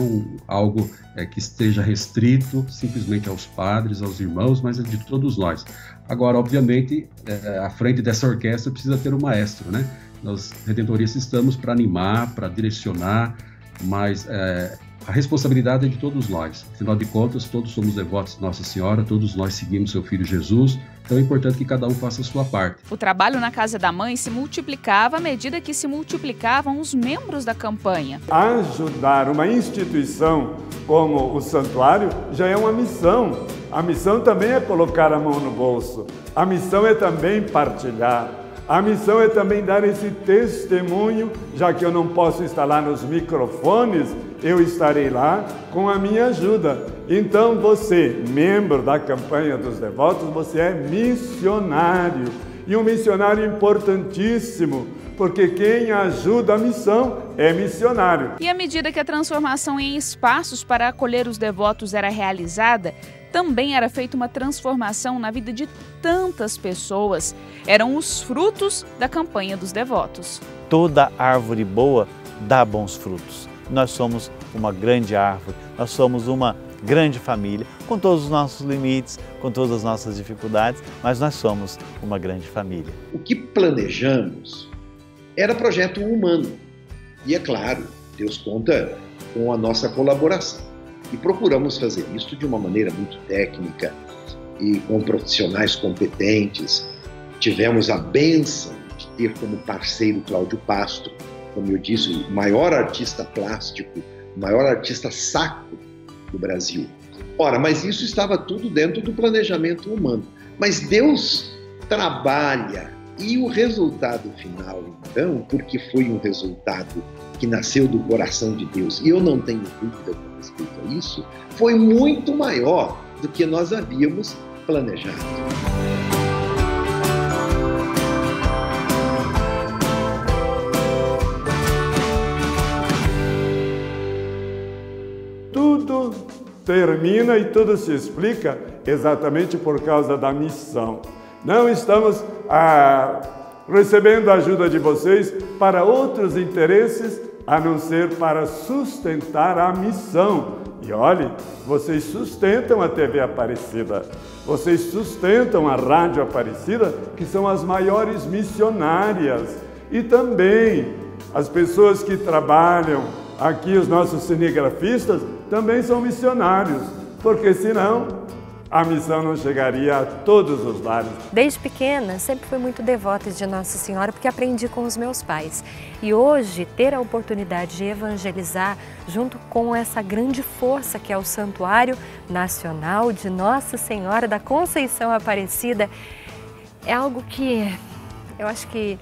algo que esteja restrito simplesmente aos padres, aos irmãos, mas é de todos nós. Agora, obviamente, à frente dessa orquestra precisa ter um maestro, né? Nós, redentoristas, estamos para animar, para direcionar, mas a responsabilidade é de todos nós. Afinal de contas, todos somos devotos de Nossa Senhora, todos nós seguimos seu Filho Jesus, então é importante que cada um faça a sua parte. O trabalho na Casa da Mãe se multiplicava à medida que se multiplicavam os membros da campanha. Ajudar uma instituição como o santuário já é uma missão. A missão também é colocar a mão no bolso. A missão é também partilhar. A missão é também dar esse testemunho, já que eu não posso estar lá nos microfones, eu estarei lá com a minha ajuda. Então você, membro da campanha dos devotos, você é missionário. E um missionário importantíssimo, porque quem ajuda a missão é missionário. E à medida que a transformação em espaços para acolher os devotos era realizada, também era feita uma transformação na vida de tantas pessoas. Eram os frutos da campanha dos devotos. Toda árvore boa dá bons frutos. Nós somos uma grande árvore, nós somos uma grande família, com todos os nossos limites, com todas as nossas dificuldades, mas nós somos uma grande família. O que planejamos era projeto humano. E é claro, Deus conta com a nossa colaboração. E procuramos fazer isso de uma maneira muito técnica e com profissionais competentes. Tivemos a bênção de ter como parceiro Cláudio Pasto, como eu disse, o maior artista plástico, o maior artista sacro do Brasil. Ora, mas isso estava tudo dentro do planejamento humano. Mas Deus trabalha e o resultado final, então, porque foi um resultado que nasceu do coração de Deus, e eu não tenho dúvida com respeito a isso, foi muito maior do que nós havíamos planejado. Tudo termina e tudo se explica exatamente por causa da missão. Não estamos recebendo a ajuda de vocês para outros interesses, a não ser para sustentar a missão. E olhe, vocês sustentam a TV Aparecida, vocês sustentam a Rádio Aparecida, que são as maiores missionárias. E também as pessoas que trabalham aqui, os nossos cinegrafistas, também são missionários, porque senão a missão não chegaria a todos os lares. Desde pequena, sempre fui muito devota de Nossa Senhora, porque aprendi com os meus pais. E hoje, ter a oportunidade de evangelizar junto com essa grande força que é o Santuário Nacional de Nossa Senhora da Conceição Aparecida, é algo que eu acho que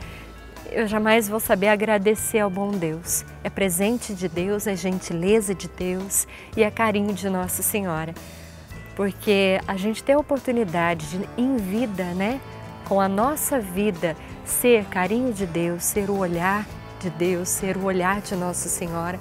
eu jamais vou saber agradecer ao bom Deus. É presente de Deus, é gentileza de Deus e é carinho de Nossa Senhora. porque a gente tem a oportunidade de, em vida, né, com a nossa vida, ser carinho de Deus, ser o olhar de Deus, ser o olhar de Nossa Senhora.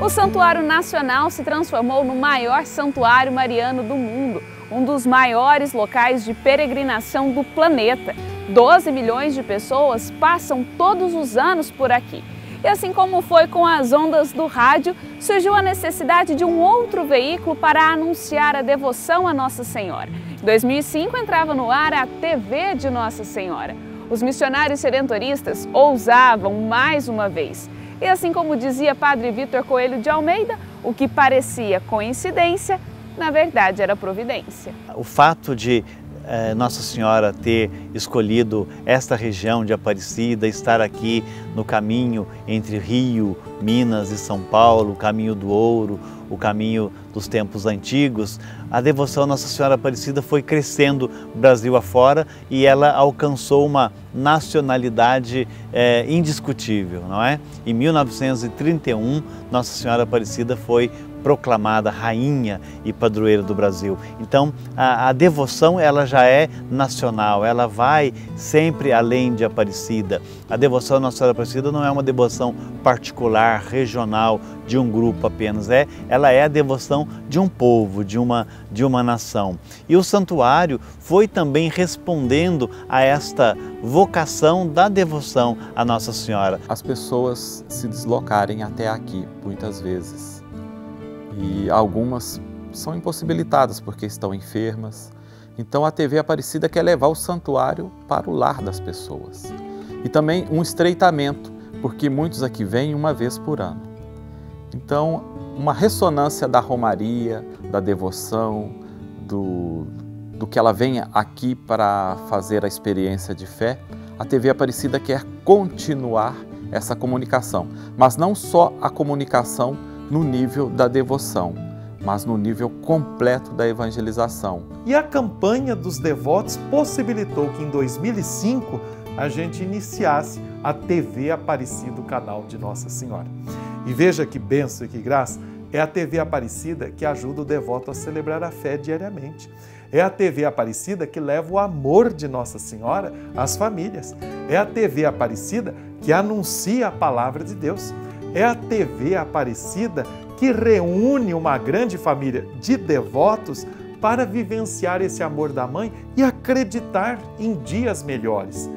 O Santuário Nacional se transformou no maior santuário mariano do mundo, um dos maiores locais de peregrinação do planeta. 12 milhões de pessoas passam todos os anos por aqui. E assim como foi com as ondas do rádio, surgiu a necessidade de um outro veículo para anunciar a devoção a Nossa Senhora. Em 2005 entrava no ar a TV de Nossa Senhora. Os missionários redentoristas ousavam mais uma vez. E assim como dizia Padre Vitor Coelho de Almeida, o que parecia coincidência, na verdade era providência. O fato de Nossa Senhora ter escolhido esta região de Aparecida, estar aqui no caminho entre Rio, Minas e São Paulo, o caminho do ouro, o caminho dos tempos antigos, a devoção a Nossa Senhora Aparecida foi crescendo Brasil afora e ela alcançou uma nacionalidade indiscutível, não é? Em 1931, Nossa Senhora Aparecida foi proclamada rainha e padroeira do Brasil. Então, a devoção ela já é nacional, ela vai sempre além de Aparecida. A devoção à Nossa Senhora Aparecida não é uma devoção particular, regional, de um grupo apenas, ela é a devoção de um povo, de uma nação. E o santuário foi também respondendo a esta vocação da devoção à Nossa Senhora. As pessoas se deslocarem até aqui, muitas vezes. E algumas são impossibilitadas porque estão enfermas. Então a TV Aparecida quer levar o santuário para o lar das pessoas. E também um estreitamento, porque muitos aqui vêm uma vez por ano. Então, uma ressonância da romaria, da devoção, do que ela vem aqui para fazer a experiência de fé, a TV Aparecida quer continuar essa comunicação. Mas não só a comunicação no nível da devoção, mas no nível completo da evangelização. E a campanha dos devotos possibilitou que em 2005 a gente iniciasse a TV Aparecida, o canal de Nossa Senhora. E veja que bênção e que graça, é a TV Aparecida que ajuda o devoto a celebrar a fé diariamente. É a TV Aparecida que leva o amor de Nossa Senhora às famílias. É a TV Aparecida que anuncia a palavra de Deus. É a TV Aparecida que reúne uma grande família de devotos para vivenciar esse amor da mãe e acreditar em dias melhores.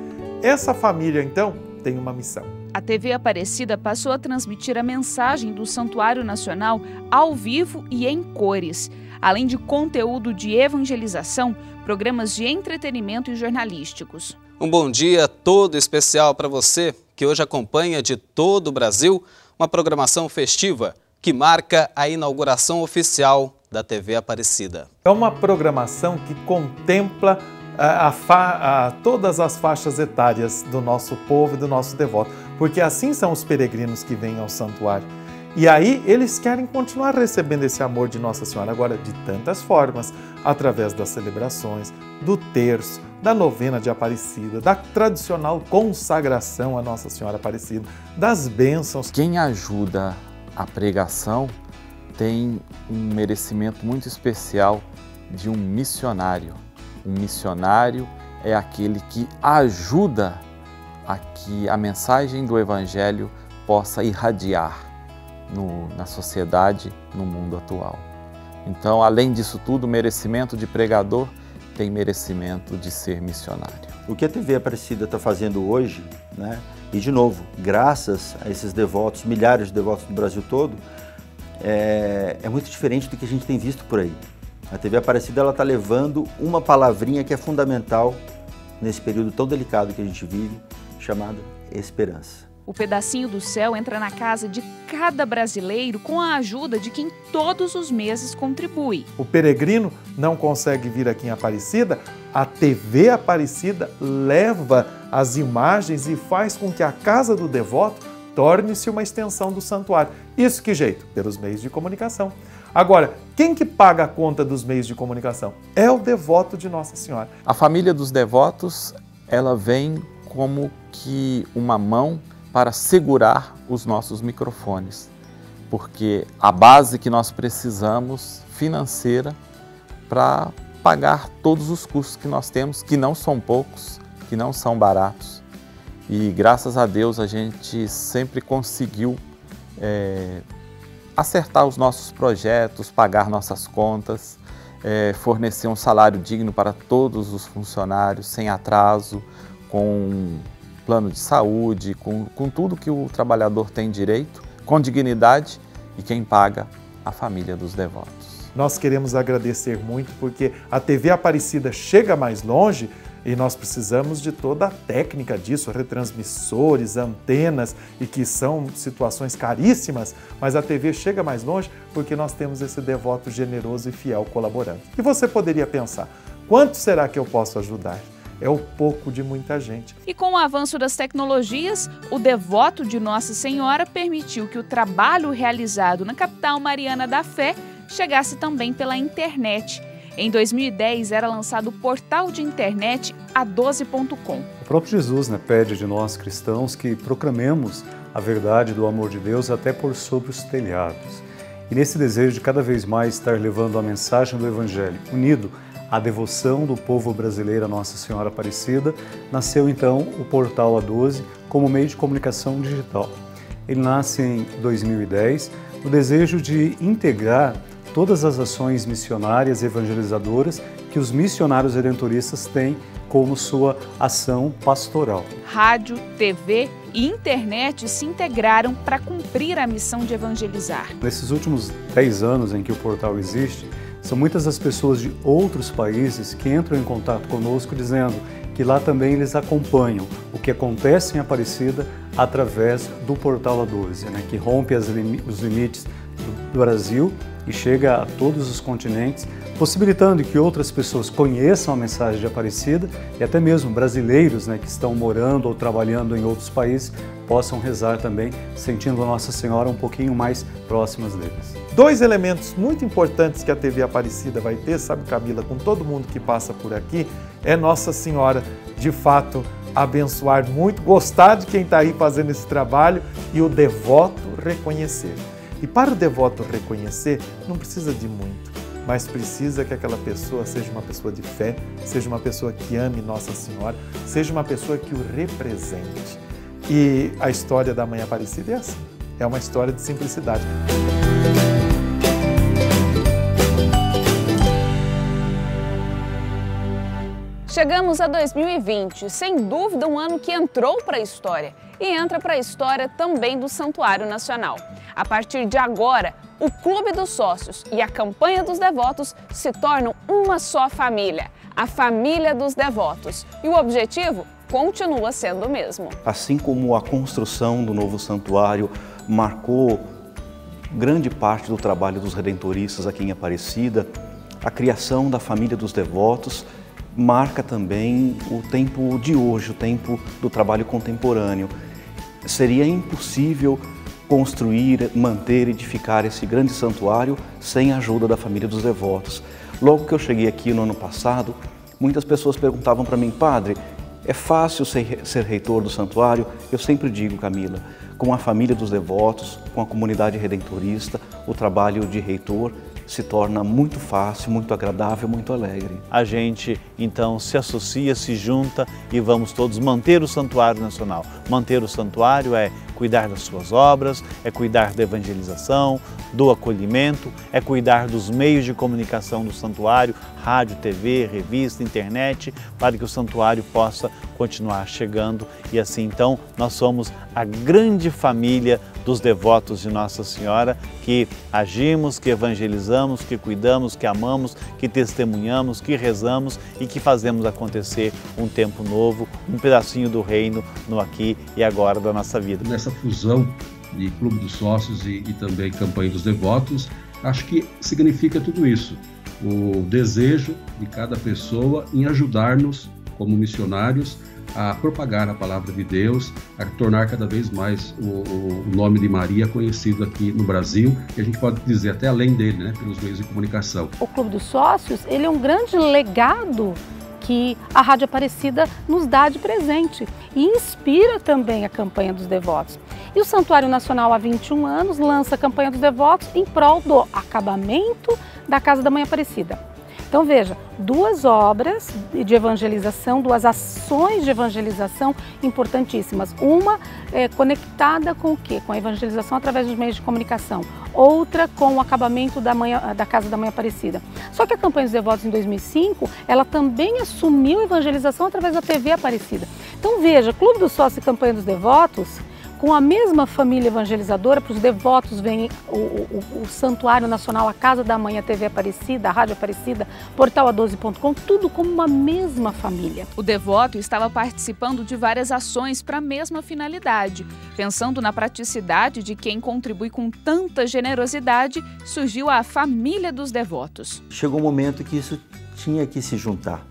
Essa família, então, tem uma missão. A TV Aparecida passou a transmitir a mensagem do Santuário Nacional ao vivo e em cores. Além de conteúdo de evangelização, programas de entretenimento e jornalísticos. Um bom dia todo especial para você que hoje acompanha de todo o Brasil uma programação festiva que marca a inauguração oficial da TV Aparecida. É uma programação que contempla todas as faixas etárias do nosso povo e do nosso devoto, porque assim são os peregrinos que vêm ao santuário. E aí eles querem continuar recebendo esse amor de Nossa Senhora, agora de tantas formas, através das celebrações, do terço, da novena de Aparecida, da tradicional consagração a Nossa Senhora Aparecida, das bênçãos. Quem ajuda a pregação tem um merecimento muito especial de um missionário. Um missionário é aquele que ajuda a que a mensagem do Evangelho possa irradiar na sociedade, no mundo atual. Então, além disso tudo, o merecimento de pregador tem merecimento de ser missionário. O que a TV Aparecida está fazendo hoje, né? E de novo, graças a esses devotos, milhares de devotos do Brasil todo, é muito diferente do que a gente tem visto por aí. A TV Aparecida está levando uma palavrinha que é fundamental nesse período tão delicado que a gente vive, chamada esperança. O pedacinho do céu entra na casa de cada brasileiro com a ajuda de quem todos os meses contribui. O peregrino não consegue vir aqui em Aparecida, a TV Aparecida leva as imagens e faz com que a casa do devoto torne-se uma extensão do santuário. Isso que jeito? Pelos meios de comunicação. Agora, quem que paga a conta dos meios de comunicação? É o devoto de Nossa Senhora. A família dos devotos, ela vem como que uma mão para segurar os nossos microfones, porque a base que nós precisamos financeira para pagar todos os custos que nós temos, que não são poucos, que não são baratos. E graças a Deus a gente sempre conseguiu acertar os nossos projetos, pagar nossas contas, fornecer um salário digno para todos os funcionários, sem atraso, com plano de saúde, com tudo que o trabalhador tem direito, com dignidade, e quem paga? A família dos devotos. Nós queremos agradecer muito porque a TV Aparecida chega mais longe e nós precisamos de toda a técnica disso, retransmissores, antenas, e que são situações caríssimas, mas a TV chega mais longe porque nós temos esse devoto generoso e fiel colaborando. E você poderia pensar, quanto será que eu posso ajudar? É o pouco de muita gente. E com o avanço das tecnologias, o devoto de Nossa Senhora permitiu que o trabalho realizado na capital mariana da fé chegasse também pela internet. Em 2010, era lançado o portal de internet a12.com. O próprio Jesus pede de nós cristãos que proclamemos a verdade do amor de Deus até por sobre os telhados. E nesse desejo de cada vez mais estar levando a mensagem do Evangelho unido à devoção do povo brasileiro a Nossa Senhora Aparecida, nasceu então o portal A12 como meio de comunicação digital. Ele nasce em 2010 no desejo de integrar todas as ações missionárias e evangelizadoras que os missionários redentoristas têm como sua ação pastoral. Rádio, TV e internet se integraram para cumprir a missão de evangelizar. Nesses últimos 10 anos em que o portal existe, são muitas as pessoas de outros países que entram em contato conosco dizendo que lá também eles acompanham o que acontece em Aparecida através do portal A12, que rompe os limites do Brasil e chega a todos os continentes, possibilitando que outras pessoas conheçam a mensagem de Aparecida e até mesmo brasileiros que estão morando ou trabalhando em outros países possam rezar também, sentindo a Nossa Senhora um pouquinho mais próximas deles. 2 elementos muito importantes que a TV Aparecida vai ter, sabe, Camila, com todo mundo que passa por aqui, é Nossa Senhora, de fato, abençoar muito, gostar de quem está aí fazendo esse trabalho e o devoto reconhecer. E para o devoto reconhecer, não precisa de muito, mas precisa que aquela pessoa seja uma pessoa de fé, seja uma pessoa que ame Nossa Senhora, seja uma pessoa que o represente. E a história da Mãe Aparecida é assim, é uma história de simplicidade. Chegamos a 2020, sem dúvida um ano que entrou para a história e entra para a história também do Santuário Nacional. A partir de agora, o Clube dos Sócios e a Campanha dos Devotos se tornam uma só família, a família dos devotos. E o objetivo continua sendo o mesmo. Assim como a construção do novo santuário marcou grande parte do trabalho dos redentoristas aqui em Aparecida, a criação da família dos devotos marca também o tempo de hoje, o tempo do trabalho contemporâneo. Seria impossível construir, manter, edificar esse grande santuário sem a ajuda da família dos devotos. Logo que eu cheguei aqui no ano passado, muitas pessoas perguntavam para mim, padre, é fácil ser reitor do santuário? Eu sempre digo, Camila, com a família dos devotos, com a comunidade redentorista, o trabalho de reitor se torna muito fácil, muito agradável, muito alegre. A gente, então, se associa, se junta e vamos todos manter o Santuário Nacional. Manter o santuário é cuidar das suas obras, é cuidar da evangelização, do acolhimento, é cuidar dos meios de comunicação do santuário, rádio, TV, revista, internet, para que o santuário possa continuar chegando e assim então nós somos a grande família dos devotos de Nossa Senhora que agimos, que evangelizamos, que cuidamos, que amamos, que testemunhamos, que rezamos e que fazemos acontecer um tempo novo, um pedacinho do reino no aqui e agora da nossa vida. Nessa fusão de Clube dos Sócios e também Campanha dos Devotos, acho que significa tudo isso. O desejo de cada pessoa em ajudar-nos como missionários, a propagar a palavra de Deus, a tornar cada vez mais o nome de Maria conhecido aqui no Brasil, e a gente pode dizer até além dele, né, pelos meios de comunicação. O Clube dos Sócios, ele é um grande legado que a Rádio Aparecida nos dá de presente e inspira também a campanha dos devotos. E o Santuário Nacional, há 21 anos, lança a campanha dos devotos em prol do acabamento da Casa da Mãe Aparecida. Então veja, duas obras de evangelização, duas ações de evangelização importantíssimas. Uma conectada com o quê? Com a evangelização através dos meios de comunicação. Outra com o acabamento da Casa da Mãe Aparecida. Só que a campanha dos devotos em 2005, ela também assumiu a evangelização através da TV Aparecida. Então veja, Clube dos Sócios e Campanha dos Devotos, com a mesma família evangelizadora, para os devotos vem o Santuário Nacional, a Casa da Mãe, a TV Aparecida, a Rádio Aparecida, Portal A12.com, tudo como uma mesma família. O devoto estava participando de várias ações para a mesma finalidade. Pensando na praticidade de quem contribui com tanta generosidade, surgiu a família dos devotos. Chegou um momento que isso tinha que se juntar.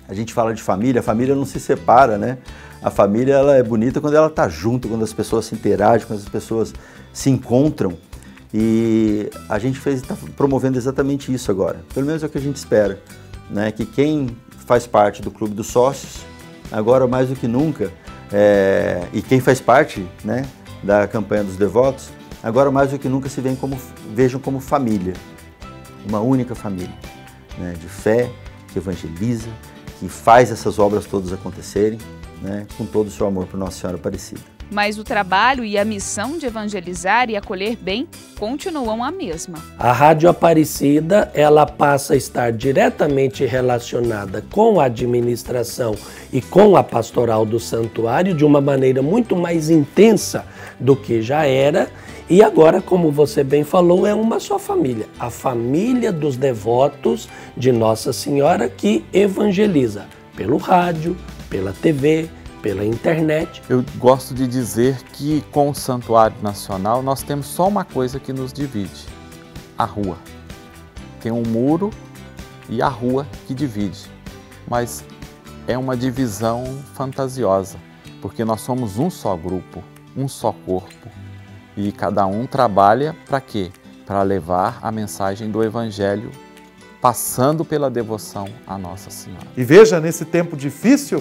A gente fala de família, a família não se separa, né? A família, ela é bonita quando ela está junto, quando as pessoas se interagem, quando as pessoas se encontram. E a gente está promovendo exatamente isso agora. Pelo menos é o que a gente espera, né? Que quem faz parte do Clube dos Sócios, agora mais do que nunca, e quem faz parte, né, da campanha dos devotos, agora mais do que nunca vejam como família, uma única família, né, de fé, que evangeliza, que faz essas obras todas acontecerem, né, com todo o seu amor por Nossa Senhora Aparecida. Mas o trabalho e a missão de evangelizar e acolher bem continuam a mesma. A Rádio Aparecida, ela passa a estar diretamente relacionada com a administração e com a pastoral do santuário de uma maneira muito mais intensa do que já era. E agora, como você bem falou, é uma só família. A família dos devotos de Nossa Senhora que evangeliza pelo rádio, pela TV, pela internet. Eu gosto de dizer que com o Santuário Nacional nós temos só uma coisa que nos divide: a rua. Tem um muro e a rua que divide, mas é uma divisão fantasiosa, porque nós somos um só grupo, um só corpo, e cada um trabalha para quê? Para levar a mensagem do Evangelho, passando pela devoção à Nossa Senhora. E veja, nesse tempo difícil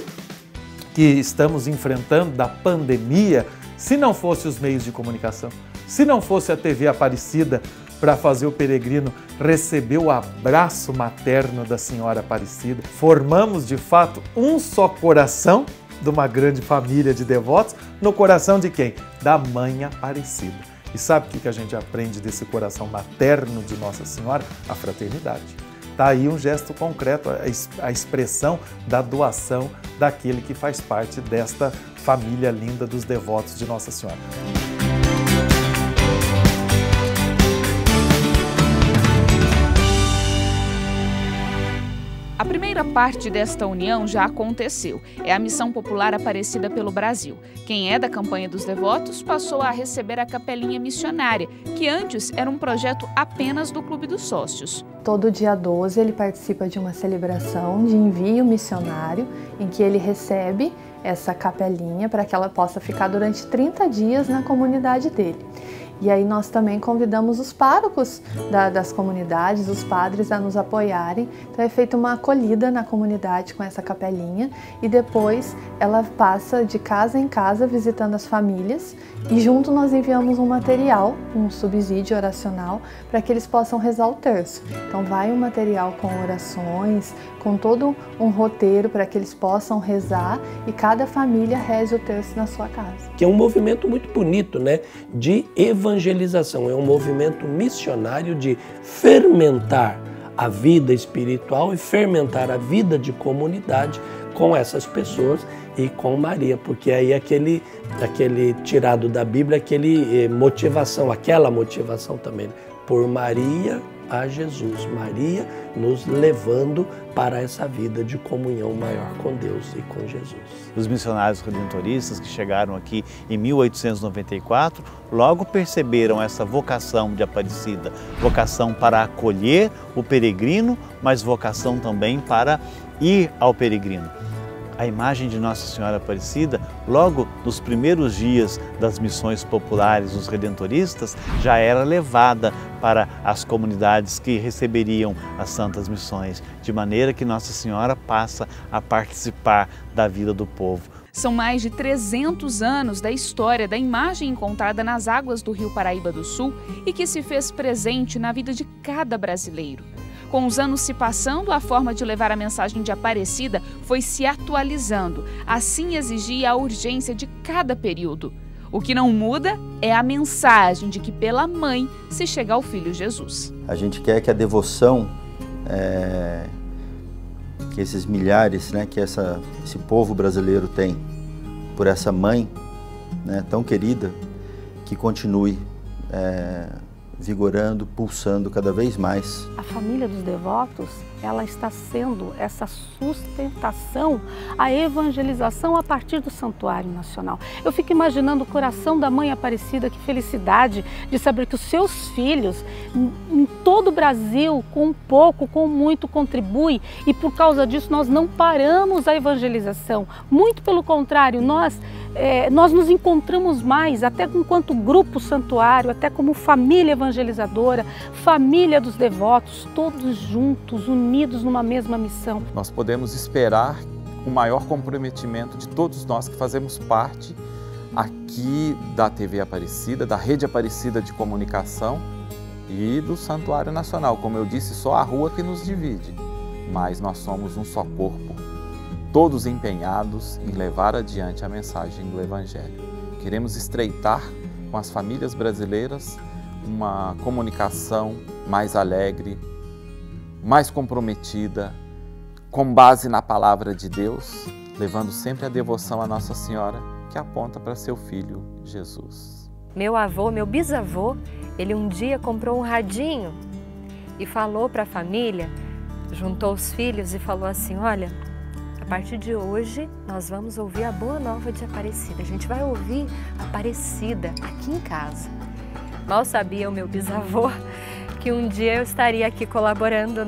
que estamos enfrentando da pandemia, se não fosse os meios de comunicação, se não fosse a TV Aparecida para fazer o peregrino receber o abraço materno da Senhora Aparecida, formamos de fato um só coração de uma grande família de devotos, no coração de quem? Da Mãe Aparecida. E sabe o que a gente aprende desse coração materno de Nossa Senhora? A fraternidade. Está aí um gesto concreto, a expressão da doação daquele que faz parte desta família linda dos devotos de Nossa Senhora. A primeira parte desta união já aconteceu. É a Missão Popular Aparecida pelo Brasil. Quem é da campanha dos devotos passou a receber a capelinha missionária, que antes era um projeto apenas do Clube dos Sócios. Todo dia 12 ele participa de uma celebração de envio missionário, em que ele recebe essa capelinha para que ela possa ficar durante 30 dias na comunidade dele. E aí nós também convidamos os párocos das comunidades, os padres a nos apoiarem. Então é feita uma acolhida na comunidade com essa capelinha e depois ela passa de casa em casa visitando as famílias e junto nós enviamos um material, um subsídio oracional para que eles possam rezar o terço. Então vai um material com orações, com todo um roteiro para que eles possam rezar e cada família reze o terço na sua casa. Que é um movimento muito bonito, né, de evangelização, é um movimento missionário de fermentar a vida espiritual e fermentar a vida de comunidade com essas pessoas e com Maria, porque aí aquele tirado da Bíblia, aquela motivação também, por Maria a Jesus, Maria nos levando para essa vida de comunhão maior com Deus e com Jesus. Os missionários redentoristas que chegaram aqui em 1894, logo perceberam essa vocação de Aparecida, vocação para acolher o peregrino, mas vocação também para ir ao peregrino. a imagem de Nossa Senhora Aparecida, logo nos primeiros dias das missões populares dos redentoristas, já era levada para as comunidades que receberiam as santas missões, de maneira que Nossa Senhora passa a participar da vida do povo. São mais de 300 anos da história da imagem encontrada nas águas do Rio Paraíba do Sul e que se fez presente na vida de cada brasileiro. Com os anos se passando, a forma de levar a mensagem de Aparecida foi se atualizando. Assim exigia a urgência de cada período. O que não muda é a mensagem de que pela mãe se chega ao Filho Jesus. A gente quer que a devoção, que esses milhares, que esse povo brasileiro tem por essa mãe tão querida, que continue vigorando, pulsando cada vez mais. A família dos devotos, ela está sendo essa sustentação, a evangelização a partir do Santuário Nacional. Eu fico imaginando o coração da Mãe Aparecida, que felicidade de saber que os seus filhos, em todo o Brasil, com pouco, com muito, contribuem, e por causa disso nós não paramos a evangelização. Muito pelo contrário, nós nos encontramos mais, até enquanto grupo santuário, até como família evangelizadora, família dos devotos, todos juntos, unidos numa mesma missão. Nós podemos esperar o maior comprometimento de todos nós que fazemos parte aqui da TV Aparecida, da Rede Aparecida de Comunicação e do Santuário Nacional. Como eu disse, só a rua que nos divide, mas nós somos um só corpo, todos empenhados em levar adiante a mensagem do Evangelho. Queremos estreitar com as famílias brasileiras uma comunicação mais alegre, mais comprometida, com base na palavra de Deus, levando sempre a devoção à Nossa Senhora, que aponta para seu Filho Jesus. Meu avô, meu bisavô, ele um dia comprou um radinho e falou para a família, juntou os filhos e falou assim: olha, a partir de hoje nós vamos ouvir a Boa Nova de Aparecida, a gente vai ouvir Aparecida aqui em casa. Mal sabia o meu bisavô que um dia eu estaria aqui colaborando,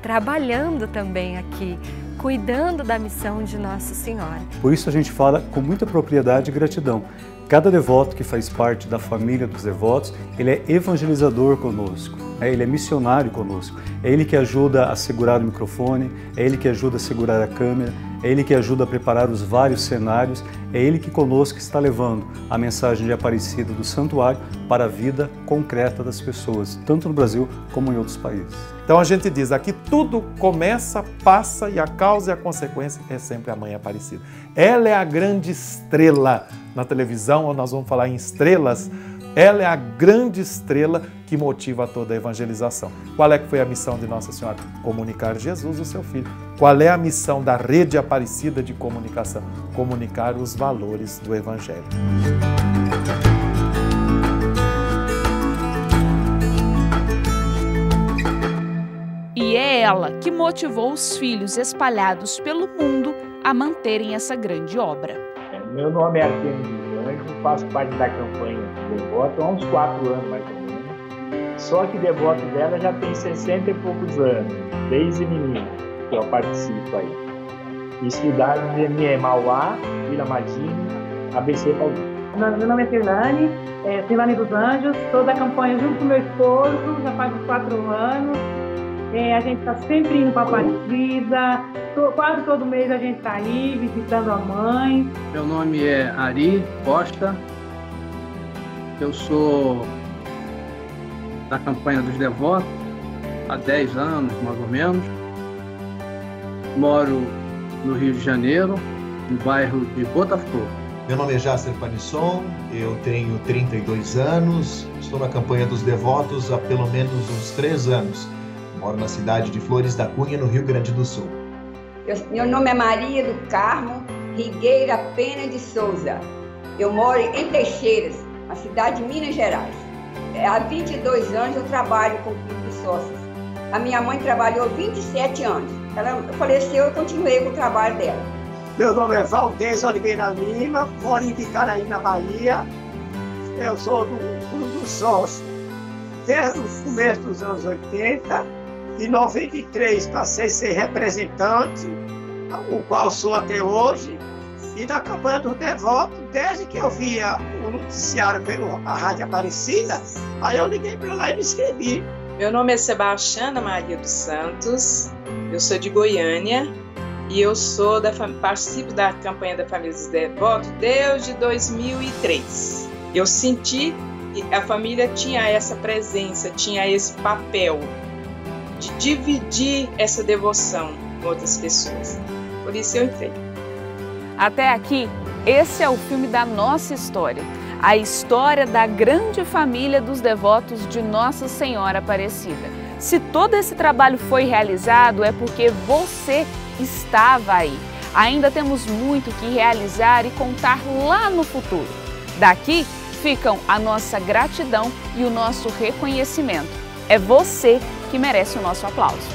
trabalhando também aqui, cuidando da missão de Nossa Senhora. Por isso a gente fala com muita propriedade e gratidão. Cada devoto que faz parte da família dos devotos, ele é evangelizador conosco, ele é missionário conosco. É ele que ajuda a segurar o microfone, é ele que ajuda a segurar a câmera, é ele que ajuda a preparar os vários cenários, é ele que conosco está levando a mensagem de Aparecida do Santuário para a vida concreta das pessoas, tanto no Brasil como em outros países. Então a gente diz aqui, tudo começa, passa e a causa e a consequência é sempre a Mãe Aparecida. Ela é a grande estrela na televisão, ou nós vamos falar em estrelas, ela é a grande estrela que motiva toda a evangelização. Qual é que foi a missão de Nossa Senhora? Comunicar Jesus, o seu Filho. Qual é a missão da Rede Aparecida de Comunicação? Comunicar os valores do Evangelho. E é ela que motivou os filhos espalhados pelo mundo a manterem essa grande obra. Meu nome é Artemio dos Anjos, faço parte da campanha de devoto há uns 4 anos mais ou menos. Só que devoto dela já tem 60 e poucos anos, desde menino que eu participo aí. E cidades de Mauá, Vila Madinha, ABC Paulista. Meu nome é Fernane, Fernane dos Anjos, sou da campanha junto com meu esposo, já faz uns 4 anos. A gente está sempre indo para Aparecida, quase todo mês a gente está aí visitando a mãe. Meu nome é Ari Costa, eu sou da campanha dos devotos há 10 anos, mais ou menos. Moro no Rio de Janeiro, no bairro de Botafogo. Meu nome é Jácer Panisson, eu tenho 32 anos, estou na campanha dos devotos há pelo menos uns 3 anos. Moro na cidade de Flores da Cunha, no Rio Grande do Sul. Meu nome é Maria do Carmo Rigueira Pena de Souza. Eu moro em Teixeiras, na cidade de Minas Gerais. Há 22 anos eu trabalho com o Clube de Sócios. A minha mãe trabalhou 27 anos. Ela faleceu e eu continuei com o trabalho dela. Meu nome é Valdez Oliveira Lima, moro em Vicaraí, na Bahia. Eu sou do Clube dos Sócios desde o começo dos anos 80. Em 93 passei a ser representante, o qual sou até hoje, e da campanha do devoto, desde que eu via o noticiário pela Rádio Aparecida, aí eu liguei para lá e me inscrevi. Meu nome é Sebastiana Maria dos Santos, eu sou de Goiânia e eu sou participo da campanha da Família dos Devotos desde 2003. Eu senti que a família tinha essa presença, tinha esse papel de dividir essa devoção com outras pessoas. Por isso eu entrei. Até aqui, esse é o filme da nossa história. A história da grande família dos devotos de Nossa Senhora Aparecida. Se todo esse trabalho foi realizado, é porque você estava aí. Ainda temos muito que realizar e contar lá no futuro. Daqui ficam a nossa gratidão e o nosso reconhecimento. É você que merece o nosso aplauso.